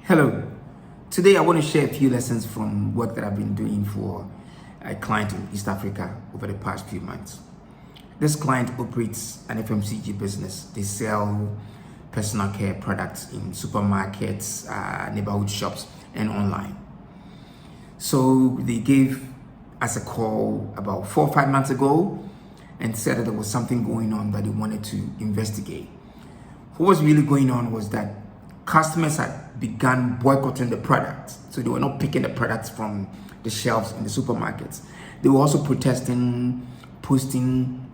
Hello. Today I want to share a few lessons from work that I've been doing for a client in East Africa over the past few months. This client operates an FMCG business. They sell personal care products in supermarkets, neighborhood shops, and online. So they gave us a call about 4 or 5 months ago and said that there was something going on that they wanted to investigate. What was really going on was that customers had begun boycotting the products. So they were not picking the products from the shelves in the supermarkets. They were also protesting, posting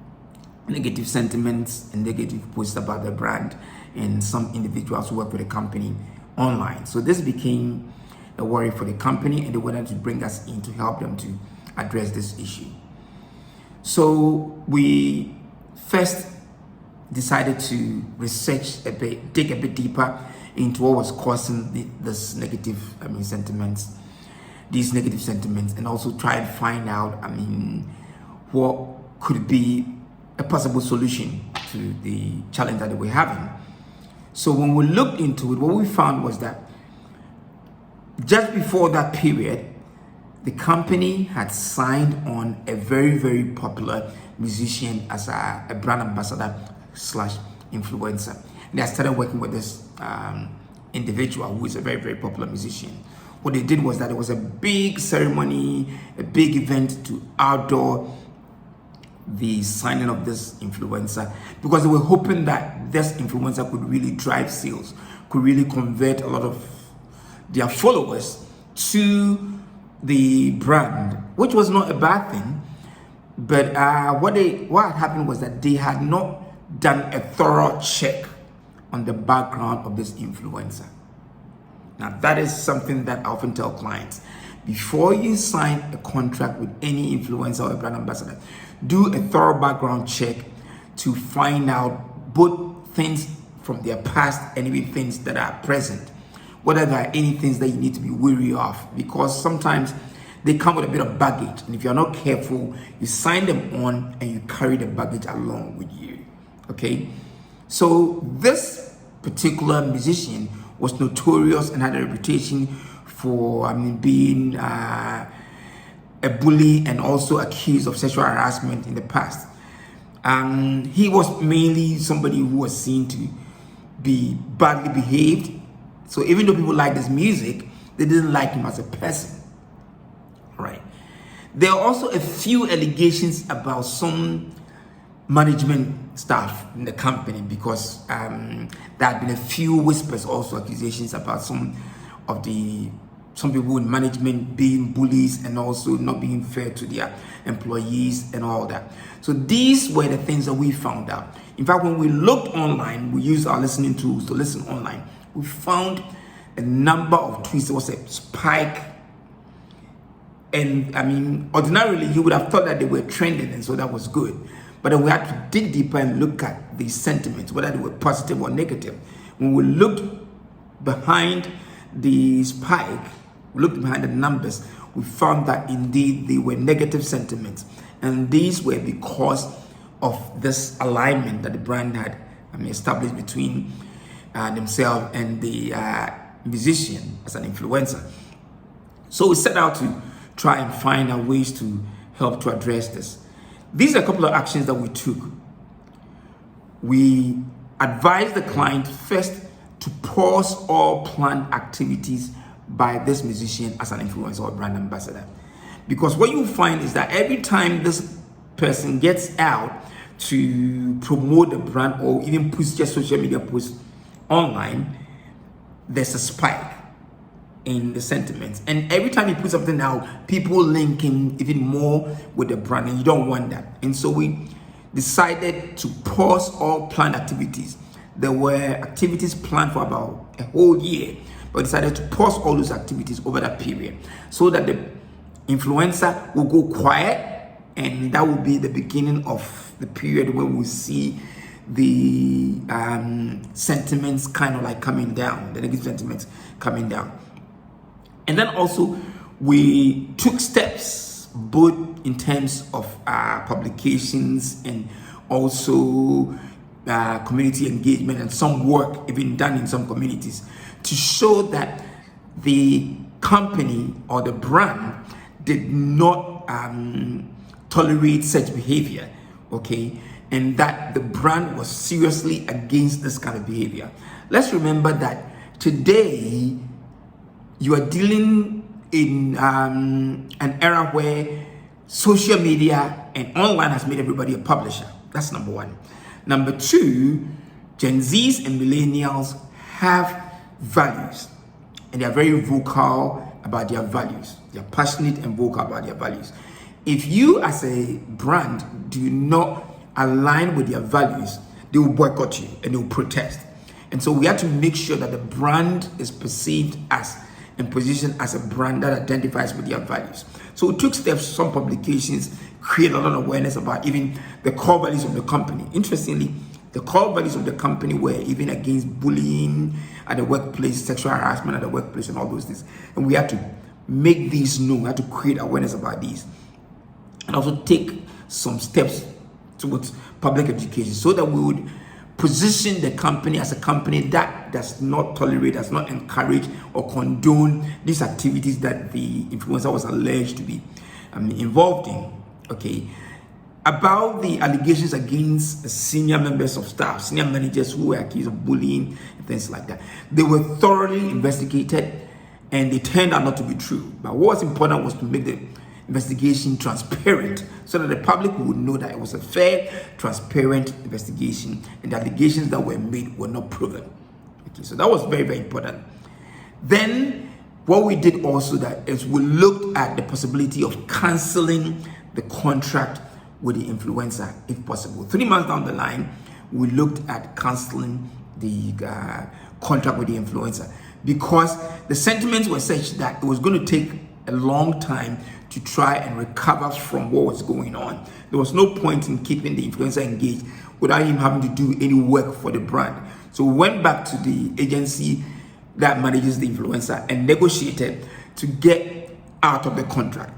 negative sentiments and negative posts about the brand and some individuals who work for the company online. So this became a worry for the company, and they wanted to bring us in to help them to address this issue. So we first decided to research a bit, dig a bit deeper into what was causing these negative sentiments, and also try and find out, what could be a possible solution to the challenge that they were having. So when we looked into it, what we found was that just before that period, the company had signed on a very, very popular musician as a brand ambassador / influencer. They started working with this individual who is a very, very popular musician. What they did was that there was a big ceremony, a big event to outdoor the signing of this influencer, because they were hoping that this influencer could really drive sales, could really convert a lot of their followers to the brand, which was not a bad thing. But what had happened was that they had not done a thorough check on the background of this influencer. Now, that is something that I often tell clients. Before you sign a contract with any influencer or a brand ambassador, do a thorough background check to find out both things from their past and even things that are present. Whether there are any things that you need to be wary of, because sometimes they come with a bit of baggage, and if you're not careful, you sign them on and you carry the baggage along with you. Okay, so this particular musician was notorious and had a reputation for being a bully and also accused of sexual harassment in the past. He was mainly somebody who was seen to be badly behaved. So even though people liked his music, they didn't like him as a person. Right. There are also a few allegations about some management staff in the company, because there have been a few whispers, also accusations about some people in management being bullies and also not being fair to their employees and all that. So these were the things that we found out. In fact, when we looked online, we used our listening tools to listen online, we found a number of tweets. There was a spike, and ordinarily you would have thought that they were trending, and so that was good. But then we had to dig deeper and look at the sentiments, whether they were positive or negative. When we looked behind the spike, we looked behind the numbers, we found that indeed they were negative sentiments. And these were because of this alignment that the brand had established between themselves and the musician as an influencer. So we set out to try and find out ways to help to address this. These are a couple of actions that we took. We advised the client first to pause all planned activities by this musician as an influencer or brand ambassador. Because what you find is that every time this person gets out to promote the brand or even push just social media posts online, there's a spike in the sentiments. And every time you put something out, people link in even more with the brand, and you don't want that. And so we decided to pause all planned activities. There were activities planned for about a whole year, but we decided to pause all those activities over that period so that the influencer will go quiet, and that will be the beginning of the period where we'll see the sentiments kind of like coming down, the negative sentiments coming down. And then also we took steps both in terms of publications and also community engagement, and some work even done in some communities to show that the company or the brand did not tolerate such behavior, okay, and that the brand was seriously against this kind of behavior. Let's remember that today you are dealing in an era where social media and online has made everybody a publisher. That's number one. Number two, Gen Zs and millennials have values, and they are very vocal about their values. They are passionate and vocal about their values. If you as a brand do not align with their values, they will boycott you and they will protest. And so we have to make sure that the brand is perceived as and positioned as a brand that identifies with their values. So we took steps, some publications create a lot of awareness about even the core values of the company. Interestingly, the core values of the company were even against bullying at the workplace, sexual harassment at the workplace, and all those things. And we had to make these known, we had to create awareness about these, and also take some steps towards public education so that we would position the company as a company that does not tolerate, does not encourage or condone these activities that the influencer was alleged to be involved in. Okay. About the allegations against senior members of staff, senior managers who were accused of bullying and things like that, they were thoroughly investigated and they turned out not to be true. But what was important was to make the investigation transparent so that the public would know that it was a fair, transparent investigation and the allegations that were made were not proven. Okay, so that was very, very important. Then what we did also that is we looked at the possibility of canceling the contract with the influencer if possible. 3 months down the line, we looked at canceling the contract with the influencer because the sentiments were such that it was going to take a long time to try and recover from what was going on. There was no point in keeping the influencer engaged without him having to do any work for the brand. So we went back to the agency that manages the influencer and negotiated to get out of the contract.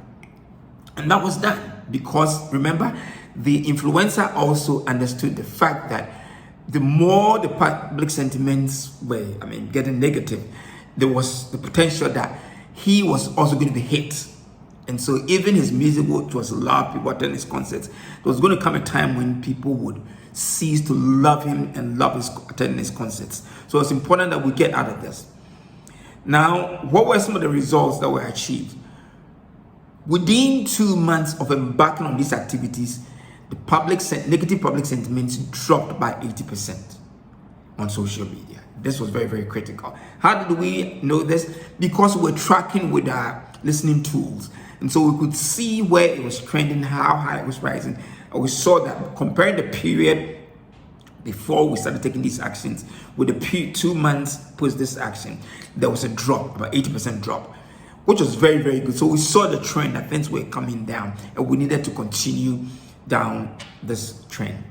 And that was done because, remember, the influencer also understood the fact that the more the public sentiments were, getting negative, there was the potential that he was also going to be hit. And so even his music was loved, people attending his concerts, there was going to come a time when people would cease to love him and love attending his concerts. So it's important that we get out of this. Now, what were some of the results that were achieved? Within 2 months of embarking on these activities, the negative public sentiments dropped by 80% on social media. This was very, very critical. How did we know this? Because we were tracking with our listening tools. And so we could see where it was trending, how high it was rising. And we saw that comparing the period before we started taking these actions with the 2 months post this action, there was a drop, about 80% drop, which was very, very good. So we saw the trend that things were coming down and we needed to continue down this trend.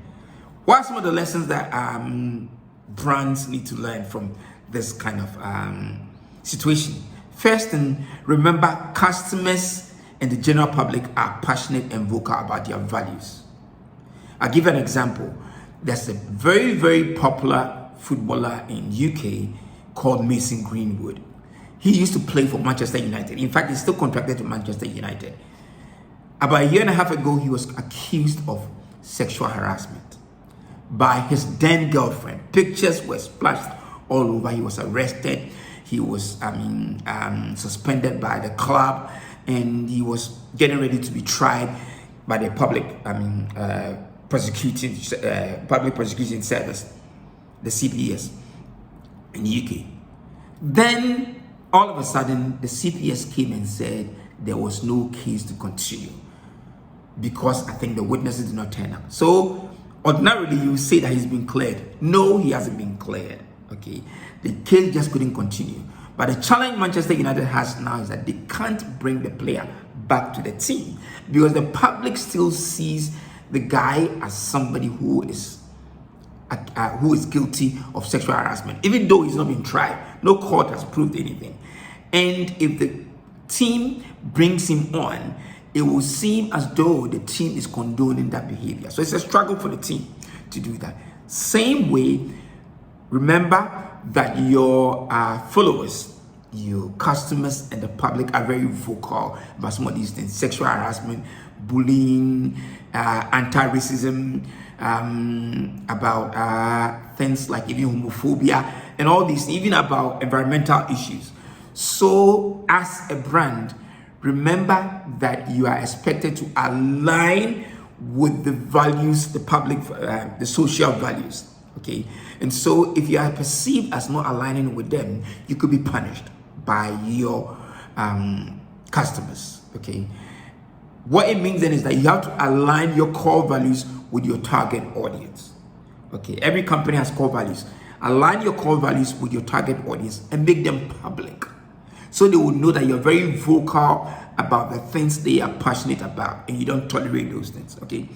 What are some of the lessons that brands need to learn from this kind of situation? First, and remember, customers and the general public are passionate and vocal about their values. I'll give an example. There's a very, very popular footballer in UK called Mason Greenwood. He used to play for Manchester United. In fact, he's still contracted to Manchester United. About a year and a half ago, he was accused of sexual harassment by his then girlfriend. Pictures were splashed all over. He was arrested. He was, suspended by the club, and he was getting ready to be tried by the public prosecuting service, the CPS in the UK. Then all of a sudden, the CPS came and said there was no case to continue because I think the witnesses did not turn up. So ordinarily, you say that he's been cleared. No, he hasn't been cleared. Okay, the case just couldn't continue. But the challenge Manchester United has now is that they can't bring the player back to the team because the public still sees the guy as somebody who is guilty of sexual harassment, even though he's not been tried. No court has proved anything. And if the team brings him on, it will seem as though the team is condoning that behavior. So it's a struggle for the team to do that. Same way, remember that your followers your customers and the public are very vocal about some of these things: sexual harassment, bullying, anti-racism, about things like even homophobia and all these, even about environmental issues. So as a brand, remember that you are expected to align with the values, the public, the social values. Okay, and so if you are perceived as not aligning with them, you could be punished by your customers. Okay, what it means then is that you have to align your core values with your target audience. Okay, every company has core values. Align your core values with your target audience and make them public, so they will know that you're very vocal about the things they are passionate about and you don't tolerate those things. Okay,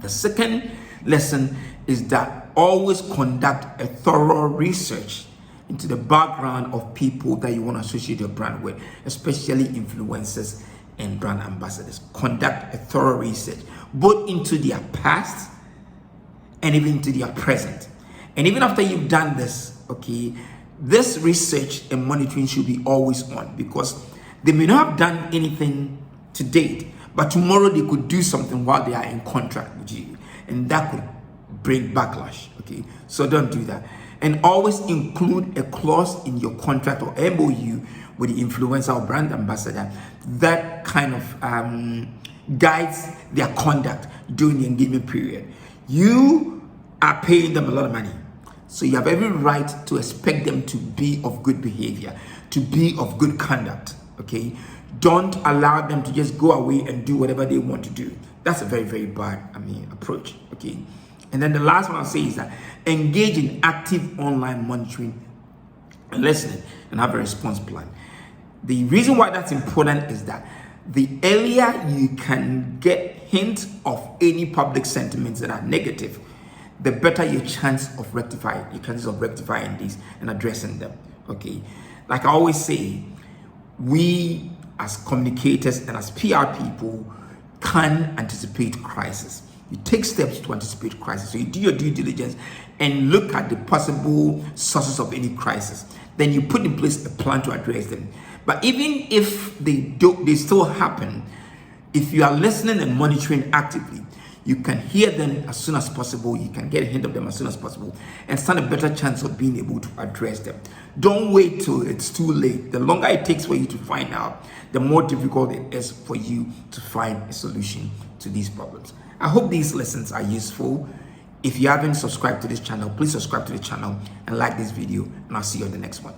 the second lesson is that always conduct a thorough research into the background of people that you want to associate your brand with, especially influencers and brand ambassadors. Conduct a thorough research both into their past and even into their present. And even after you've done this, okay, this research and monitoring should be always on, because they may not have done anything to date, but tomorrow they could do something while they are in contract with you, and that could bring backlash. Okay, so don't do that. And always include a clause in your contract or MOU with the influencer or brand ambassador that kind of guides their conduct during the engagement period. You are paying them a lot of money, so you have every right to expect them to be of good behavior, to be of good conduct. Okay, don't allow them to just go away and do whatever they want to do. That's a very, very bad, approach. Okay, and then the last one I'll say is that engage in active online monitoring and listening, and have a response plan. The reason why that's important is that the earlier you can get hint of any public sentiments that are negative, the better your chance of rectifying these and addressing them. Okay, like I always say, we as communicators and as PR people can anticipate crisis. You take steps to anticipate crisis. So you do your due diligence and look at the possible sources of any crisis. Then you put in place a plan to address them. But even if they still happen, if you are listening and monitoring actively, you can hear them as soon as possible. You can get a hint of them as soon as possible and stand a better chance of being able to address them. Don't wait till it's too late. The longer it takes for you to find out, the more difficult it is for you to find a solution to these problems. I hope these lessons are useful. If you haven't subscribed to this channel, please subscribe to the channel and like this video, and I'll see you on the next one.